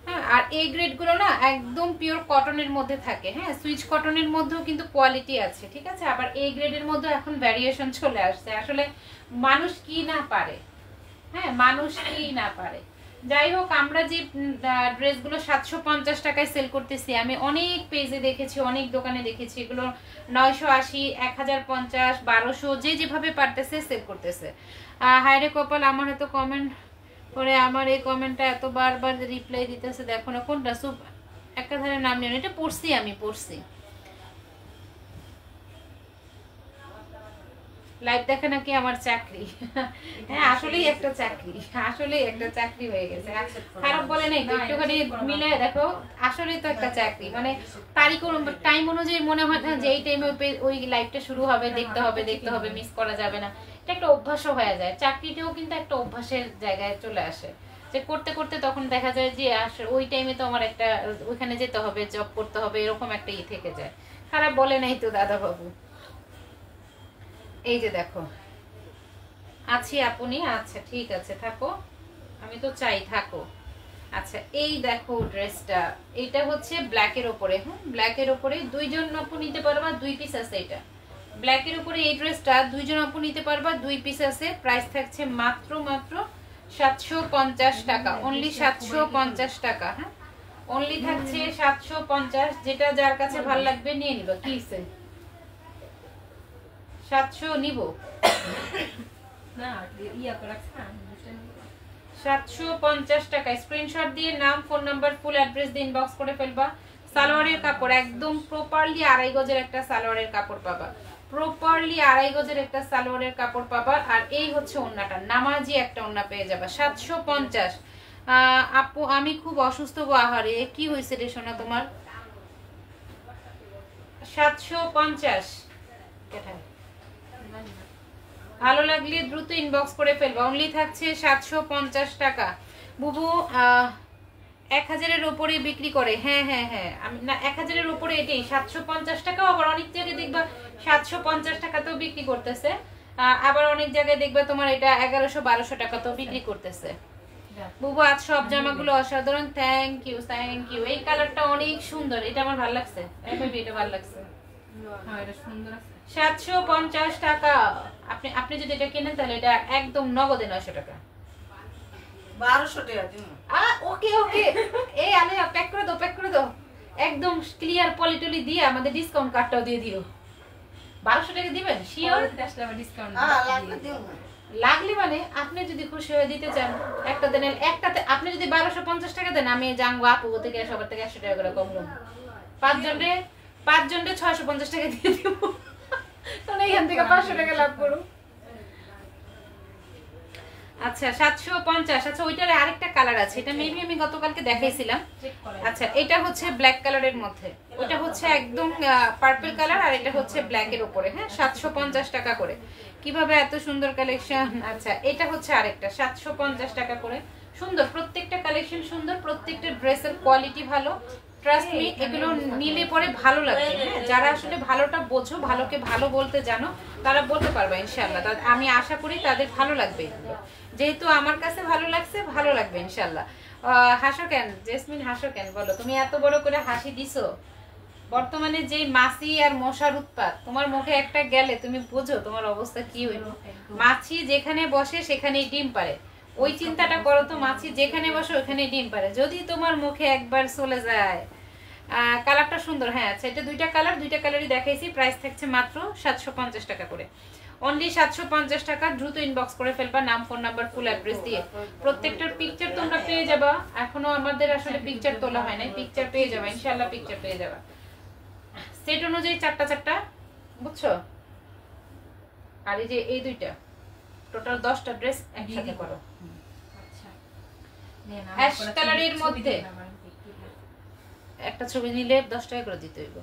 হ্যাঁ, আর এই গ্রেড গুলো না একদম পিওর কটনের মধ্যে থাকে। হ্যাঁ, সুইচ কটনের মধ্যেও কিন্তু কোয়ালিটি আছে, ঠিক আছে? আবার এই গ্রেডের মধ্যে এখন ভ্যারিয়েশন চলে আসছে। আসলে মানুষ কি না পারে, হ্যাঁ মানুষ কি না পারে। যাই হোক, আমরা যে ড্রেসগুলো 750 টাকায় সেল করতেছি, আমি অনেক পেজে দেখেছি, অনেক দোকানে দেখেছি, এগুলো 980, 1050, 1200, যে যেভাবে পারতেছে সেল করতেছে। হায়রে কপাল, আমার এত কমেন্ট করে আমার এই কমেন্টটা এত বারবার রিপ্লাই দিতেছে, দেখো না কোনটা সব একাধারে নাম নেই। এটা পড়ছি, আমি পড়ছি। লাইভ দেখা নাকি আমার চাকরি। হ্যাঁ, আসলেই একটা চাকরি, আসলেই একটা চাকরি হয়ে গেছে। খারাপ বলে নাই, একটুখানি মিলে দেখো, আসলেই তো একটা চাকরি। মানে তারিখ টাইম অনুযায়ী মনে হয় না যে এই টাইমে ওই লাইভটা শুরু হবে, দেখতে হবে, দেখতে হবে, মিস করা যাবে না। এটা একটা অভ্যাসও হয়ে যায়। চাকরিটাও কিন্তু একটা অভ্যাসের জায়গায় চলে আসে, যে করতে করতে তখন দেখা যায় যে ওই টাইমে তো আমার একটা ওইখানে যেতে হবে, জব করতে হবে, এরকম একটা ই থেকে যায়। খারাপ বলে নাই তো দাদা বাবু। এই যে দেখো, আছি আপনি, আচ্ছা ঠিক আছে থাকো, আমি তো চাই থাকো। আচ্ছা, এই দেখো ড্রেসটা, এটা হচ্ছে ব্ল্যাকের উপরে। হ্যাঁ, ব্ল্যাকের উপরে দুইজন আপু নিতে পারবা, 2 পিস আছে। এটা ব্ল্যাকের উপরে এই ড্রেসটা দুইজন আপু নিতে পারবা, 2 পিস আছে। প্রাইস থাকছে মাত্র মাত্র 750 টাকা, অনলি 750 টাকা। হ্যাঁ, অনলি থাকছে 750। যেটা যার কাছে ভালো লাগবে নিয়ে নিবা। কি 700 নিব না, ইয়া করে রাখছ না, 750 টাকা। স্ক্রিনশট দিয়ে নাম, ফোন নাম্বার, ফুল অ্যাড্রেস দিয়ে ইনবক্স করে ফেলবা। সালোয়ারের কাপড় একদম প্রপারলি 2.5 গজের একটা সালোয়ারের কাপড় পাবা, প্রপারলি 2.5 গজের একটা সালোয়ারের কাপড় পাবা। আর এই হচ্ছে ওন্নাটা, নামাজি একটা ওন্না পেয়ে যাবা। 750। আপু আমি খুব অসুস্থ গো, আহারে কি হয়েছে রে সোনা তোমার? 750। ভালো লাগলে দ্রুত ইনবক্স করে ফেলবা, অনলি থাকছে 750 টাকা। বুবু 1000-এর উপরে বিক্রি করে। হ্যাঁ হ্যাঁ হ্যাঁ, আমি না 1000-এর উপরে এটাই 750 টাকা, আবার অনেক জায়গায় দেখবা 750 টাকাতেও বিক্রি করতেছে, আবার অনেক জায়গায় দেখবা তোমার এটা 1100-1200 টাকাতেও বিক্রি করতেছে। বুবু আজ সব জামাগুলো অসাধারণ, থ্যাংক ইউ থ্যাংক ইউ। এই কালারটা অনেক সুন্দর, এটা আমার ভালো লাগছে, এটা ভালো লাগছে। হ্যাঁ এটা সুন্দর আছে। 750 টাকা। আপনি যদি এটা কেনেন তাহলে এটা একদম নগদে 900 টাকা। 1200 টাকা দিন। ওকে ওকে, এই আমি প্যাক করে দাও একদম ক্লিয়ার পলিটলি দিয়ে আমাদের ডিসকাউন্ট কার্ডটাও দিয়ে দিও। 1200 টাকা দিবেন শিওর? আসলে আবার ডিসকাউন্ট লাগবে দিন। লাগলে মানে আপনি যদি খুশি হয়ে দিতে চান একটা দেন, একটাতে আপনি যদি 1250 টাকা দেন আমি জানবো আপু থেকে সবার থেকে 100 টাকা করে কম দেবো। 5 জনরে 650 টাকা দিয়ে দিব, তাহলে এখান থেকে 500 টাকা লাভ করুন। আচ্ছা 750। আচ্ছা ওইটার আরেকটা কালার আছে, এটা মেবি আমি গতকালকে দেখাইছিলাম। আচ্ছা এটা হচ্ছে ব্ল্যাক কালারের মধ্যে, ওটা হচ্ছে একদম পার্পল কালার, আর এটা হচ্ছে ব্ল্যাক এর উপরে। হ্যাঁ 750 টাকা করে। কিভাবে এত সুন্দর কালেকশন। আচ্ছা এটা হচ্ছে আরেকটা 750 টাকা করে। সুন্দর, প্রত্যেকটা কালেকশন সুন্দর, প্রত্যেকটা ড্রেসের কোয়ালিটি ভালো। ট্রাস্ট মি, এগুলো নিলে পরে ভালো লাগবে। হ্যাঁ যারা আসলে ভালোটা বোঝো, ভালোকে ভালো বলতে জানো, তারা বলতে পারবে ইনশাআল্লাহ। আমি আশা করি তাদের ভালো লাগবে এগুলো, যেহেতু আমার কাছে ভালো লাগছে, ভালো লাগবে ইনশাআল্লাহ। হাসো কেন জেসমিন, হাসো কেন বলো? তুমি এত বড় করে হাসি দিছো। বর্তমানে যে মাছি আর মশার উৎপাত, তোমার মুখে একটা গেলে তুমি বুঝো তোমার অবস্থা কি হইল। মাছি যেখানে বসে সেখানেই ডিম পারে, ওই চিন্তাটা করো তো, মাছি যেখানে বসে ওখানে ডিম পারে, যদি তোমার মুখে একবার চলে যায়। কালারটা সুন্দর। হ্যাঁ আচ্ছা এটা দুইটা কালারই দেখাইছি। প্রাইস থাকছে মাত্র 750 টাকা করে, অনলি 750 টাকা। দ্রুত ইনবক্স করে ফেলবা নাম, ফোন নাম্বার, ফুল অ্যাড্রেস দিয়ে। প্রত্যেকটার পিকচার তোমরা পেয়ে যাবা, এখনো আমাদের আসলে পিকচার তোলা হয় নাই, পিকচার পেয়ে যাবা ইনশাআল্লাহ, পিকচার পেয়ে যাবা। সেট অনুযায়ী 4টা বুঝছো? আর এই যে এই দুইটা টোটাল 10টা ড্রেস একসাথে করো। আচ্ছা অ্যাশ কালারের মধ্যে একটা ছবি নিলে 10 টাকা করে দিতে হইব।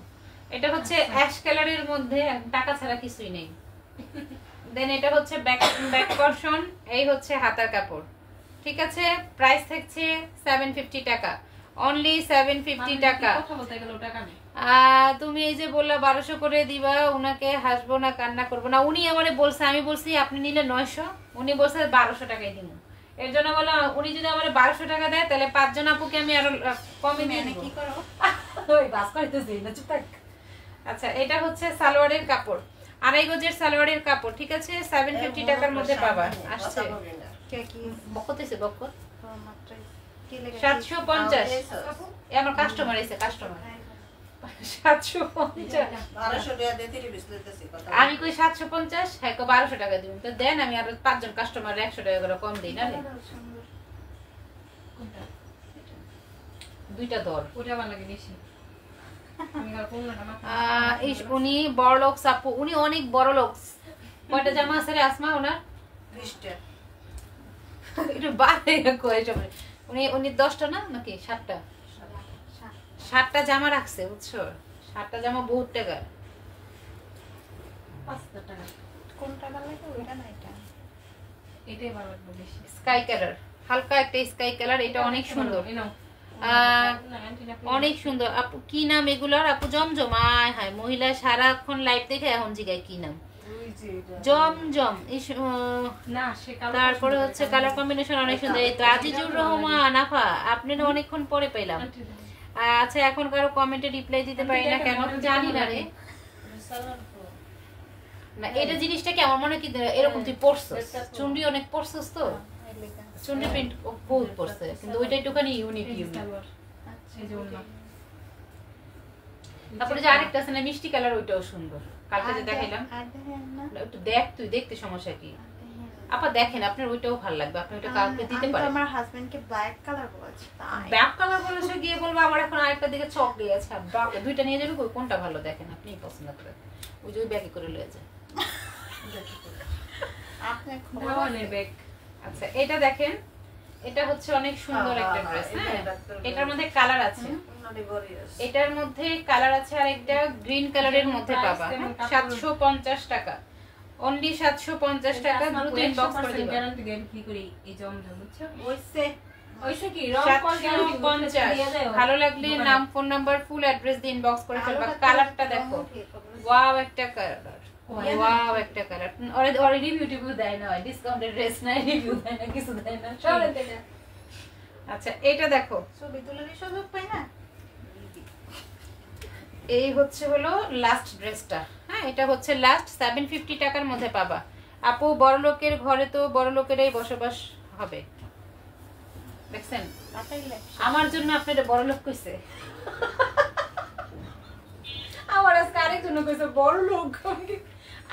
এটা হচ্ছে অ্যাশ কালারের মধ্যে, টাকা ছাড়া কিছুই নেই। দেন এটা হচ্ছে ব্যাক পোরশন, এই হচ্ছে হাতার কাপড়। ঠিক আছে, প্রাইস থাকছে 750 টাকা, অনলি 750 টাকা। কথা বলতে গেলে টাকা নেই। তুমি এই যে বললা 1200 করে দিবা, উনাকে হাসবো না কান্না করবো না, উনি আমারে বলছে, আমি বলছি আপনি নিলে 900, উনি বলছে 1200 টাকাই দিব। এর জন্য বলো উনি যদি আমার 1200 টাকা দেয় তাহলে 5 জন আপুকে আমি আরো কমে দিয়ে দিব। কি করো ওই বাস কইতেছি না, চুপ থাক। আচ্ছা এটা হচ্ছে সালোয়ারের কাপড়, 2.5 গজের সালোয়ারের কাপড়। ঠিক আছে 750 টাকার মধ্যে পাবা। আসছে কে কি বকতেছে বক মাত্র কি লেগে 750। এ আমার কাস্টমার এসে, কাস্টমার 750। 1200 টাকা দিয়ে 30 লইতেছি কথা। আমি কই 750, হ্যাঁ কো 1200 টাকা দিবেন তো দেন, আমি আর 5 জন কাস্টমার 100 টাকা করে কম দেই না রে। কোনটা? দুইটা দর। ওটা ভালো লাগে বেশি। আমি আর কোনটা মাথা উনি বড় লোক আপু, উনি অনেক বড় লোক। কয়টা জামা আছে রে আসমা ওনার? 20টা। একটু বাড়ে কয় সব। উনি 10টা না নাকি 7টা? 7টা জামা রাখছে বুঝছো, 7টা জামা বহুত টাকা। 500 টাকা। কোনটা ভালো লাগে ওইটা না এটা? এটাই ভালো লাগবে বেশি। স্কাই কালার, হালকা একটা স্কাই কালার, এটা অনেক সুন্দর, এই নাও। অনেক সুন্দর। আপু কি নাম এগুলার? আপু জমজম। আয় হায়, মহিলা সারাক্ষণ লাইভ দেখে এখন জিগায় কি নাম। ওই যে এটা। জমজম। না সে কালো। তারপরে হচ্ছে কালার কম্বিনেশন অনেক সুন্দর। এই তো আজিজুর রহমান আফা, আপনারা অনেকক্ষণ পরে পেলাম। আচ্ছা এখন কারো কমেন্টে রিপ্লাই দিতে পারি না কেন জানি না রে। না এটা জিনিসটা কি আমার মনে কি এরকম তুই পড়ছস, চুন্ডি অনেক পড়ছস তো, চুন্ডি প্রিন্ট বহুত পড়ছে, কিন্তু ওইটা একটুখানি ইউনিক। এই যে ওন্না। তারপরে যে আরেকটা আছে না মিষ্টি কালার, ওইটাও সুন্দর, কালকে যে দেখাইলাম। একটু দেখ, তুই দেখতে সমস্যা কি আপা? দেখেন আপনার ওইটাও ভালো লাগবে, আপনি ওইটা কালকে দিতে পারেন। আমার হাজবেন্ডকে ব্ল্যাক কালার বলেছে তাই। ব্যাক কালার বলেছে, গিয়ে বলবো আমার এখন আরেকটা দিকে চক দিয়েছে, দুইটা নিয়ে যাবে, কোনটা ভালো দেখেন আপনি পছন্দ করেন, ওই যে ব্যাগে করে লয়ে যায়। আপনি ধাওয়ানের ব্যাগ। আচ্ছা এটা দেখেন, এটা হচ্ছে অনেক সুন্দর একটা ড্রেস। হ্যাঁ এটার মধ্যে কালার আছে, এটার মধ্যে কালার আছে, আর একটা গ্রিন কালারের মধ্যে পাবা। 750 টাকা, অনলি 750 টাকা। দ্রুত ইনবক্স করে দিবেন। গ্যারান্টি দিয়ে বিক্রি করি এই জমজম, বুঝছো? ওইসে ওইসে কি রং কল দিয়ে 750 ভালো লাগলে নাম ফোন নাম্বার ফুল অ্যাড্রেস দিয়ে ইনবক্স করে ফেলবা কালারটা দেখো ওয়াও একটা কালার ওয়াও একটা কালার ওরে রিভিউ টিভিউ দেয় না ডিসকাউন্টেড ড্রেস নাই রিভিউ দেয় না কিছু দেয় না সরে দেয় না আচ্ছা এটা দেখো ছবি তোলার সুযোগ পাই না এই হচ্ছে হলো লাস্ট ড্রেসটা হ্যাঁ এটা হচ্ছে লাস্ট 750 টাকার মধ্যে পাবা আপু বড় লোকের ঘরে তো বড় লোকেরাই বসবাস হবে দেখছেন আমার জন্য আপনারা বড় লোক কইছে আমার আজকে আরেকজন কইছে বড় লোক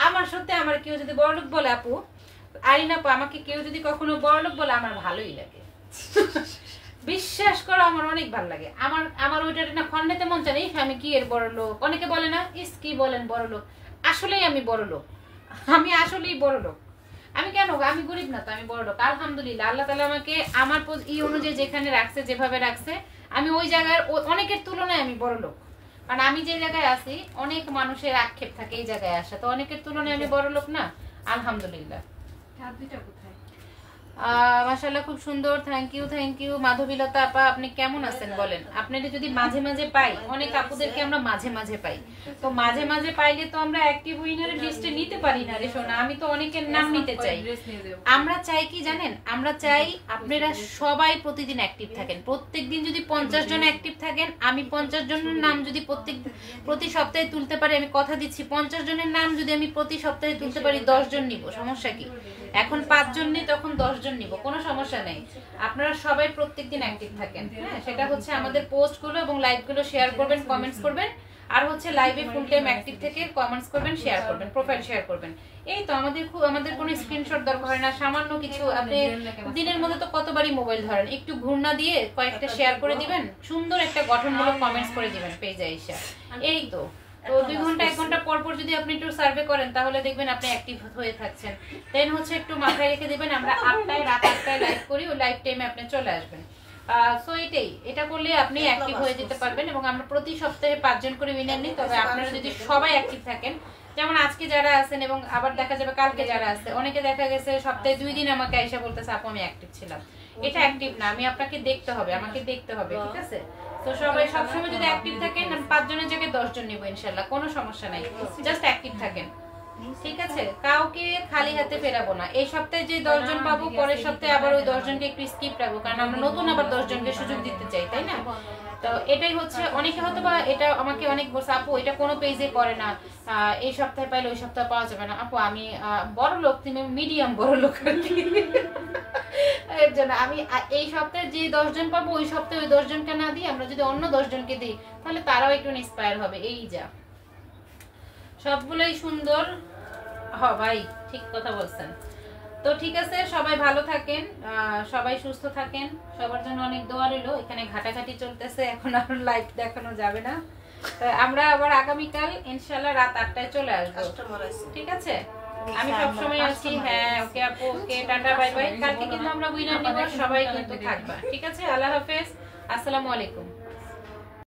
আমার সত্যি আমার কেউ যদি বড় লোক বলে আপু আরিনা আপু আমাকে কেউ যদি কখনো বড় লোক বলে আমার ভালোই লাগে বিশ্বাস করো আমার অনেক ভালো লাগে আমার ওইটা না খন্ডেতে মন চায় আমি কি এর বড় লোক অনেকে বলে না ইস কি বলেন বড় লোক আসলেই আমি বড় লোক আমি আসলেই বড় লোক আমি কেন আমি গরিব না তো আমি বড় লোক আলহামদুলিল্লাহ আল্লাহ তাআলা আমাকে আমার এই অনুযায়ী যেখানে রাখছে যেভাবে রাখছে আমি ওই জায়গার অনেকের তুলনায় আমি বড় লোক কারণ আমি যে জায়গায় আছি অনেক মানুষের আক্ষেপ থাকে এই জায়গায় আসা তো অনেকের তুলনায় আমি বড় লোক না আলহামদুলিল্লাহ হাত দুইটা কোথায় মাশাআল্লাহ খুব সুন্দর থ্যাংক ইউ মাধবীলতা আপা আপনি কেমন আছেন বলেন আপনাদের যদি মাঝে মাঝে পাই অনেক আপুদেরকে আমরা মাঝে মাঝে পাই তো মাঝে মাঝে পাইলে তো আমরা অ্যাক্টিভ উইনারের লিস্টে নিতে পারি না রে সোনা আমি তো অনেকের নাম নিতে চাই আমরা চাই কি জানেন আমরা চাই আপনারা সবাই প্রতিদিন অ্যাক্টিভ থাকেন প্রত্যেকদিন যদি 50 জন অ্যাক্টিভ থাকেন আমি 50 জনের নাম যদি প্রতি সপ্তাহে তুলতে পারি আমি কথা দিচ্ছি 50 জনের নাম যদি আমি প্রতি সপ্তাহে তুলতে পারি 10 জন নিব সমস্যা কি এখন 5 জন নেই তখন 10 জন নিব কোনো সমস্যা নেই আপনারা সবাই প্রত্যেকদিন অ্যাক্টিভ থাকেন হ্যাঁ সেটা হচ্ছে আমাদের পোস্টগুলো এবং লাইভগুলো শেয়ার করবেন কমেন্টস করবেন আর হচ্ছে লাইভে ফুল টাইম অ্যাক্টিভ থেকে কমেন্টস করবেন শেয়ার করবেন প্রোফাইল শেয়ার করবেন এই তো আমাদের কোনো স্ক্রিনশট দরকার হয় না সামান্য কিছু আপনি দিনের মধ্যে তো কতবারই মোবাইল ধরেন একটু ঘুরনা দিয়ে কয়েকটা শেয়ার করে দিবেন সুন্দর একটা গঠনমূলক কমেন্টস করে দিবেন পেজে এসে এই তো তো 2 ঘন্টা 1 ঘন্টা পর পর যদি আপনি একটু সার্ভে করেন তাহলে দেখবেন আপনি অ্যাক্টিভ হয়ে থাকছেন দেন হচ্ছে একটু মাথায় রেখে দিবেন আমরা 8টায় রাত 8টায় লাইভ করি ওই লাইভ টাইমে আপনি চলে আসবেন সো এটা করলে আপনি অ্যাক্টিভ হয়ে যেতে পারবেন এবং আমরা প্রতি সপ্তাহে 5 জন করে উইনার নিই তবে আপনারা যদি সবাই অ্যাক্টিভ থাকেন যেমন আজকে যারা আছেন এবং আবার দেখা যাবে কালকে যারা আছে অনেকে দেখা গেছে সপ্তাহে 2 দিন আমাকে আইসা বলতেছে আপু আমি অ্যাক্টিভ ছিলাম এটা অ্যাক্টিভ না আমি আপনাকে দেখতে হবে আমাকে দেখতে হবে ঠিক আছে তো সবাই সবসময় যদি অ্যাক্টিভ থাকেন 5 জনের জায়গায় 10 জন নিব ইনশাআল্লাহ কোনো সমস্যা নাই জাস্ট অ্যাক্টিভ থাকেন ঠিক আছে কাউকে খালি হাতে ফেরাবো না এই সপ্তাহে যে 10 জন পাবো পরের সপ্তাহে আবার ওই 10 জনকে একটু স্কিপ রাখবো কারণ আমরা নতুন আবার 10 জনকে সুযোগ দিতে চাই তাই না তো এটাই হচ্ছে অনেকে হয়তো বা এটা আমাকে অনেক বলছে আপু এটা কোনো পেজে করে না এই সপ্তাহে পাইলে ওই সপ্তাহে পাওয়া যাবে না আপু আমি বড় লোক তুমি মিডিয়াম বড় লোক এর জন্য আমি এই সপ্তাহে যে 10 জন পাবো ওই সপ্তাহে ওই 10 জনকে না দিই আমরা যদি অন্য 10 জনকে দিই তাহলে তারাও একটু ইন্সপায়ার হবে এই যা সবগুলোই সুন্দর ভাই ঠিক কথা বলছেন তো ঠিক আছে সবাই ভালো থাকেন সবাই সুস্থ থাকেন সবার জন্য অনেক দোয়া রইল এখানে ঘাটাঘাটি চলতেছে এখন আর লাইভ দেখানো যাবে না তো আমরা আবার আগামীকাল ইনশাআল্লাহ রাত 8টায় চলে আসবো ঠিক আছে আমি সব সময় আছি হ্যাঁ ওকে আপু ওকে টাটা বাই বাই কালকে কিন্তু আমরা উইনার নিব সবাই কিন্তু থাকবা ঠিক আছে আল্লাহ হাফেজ আসসালামু আলাইকুম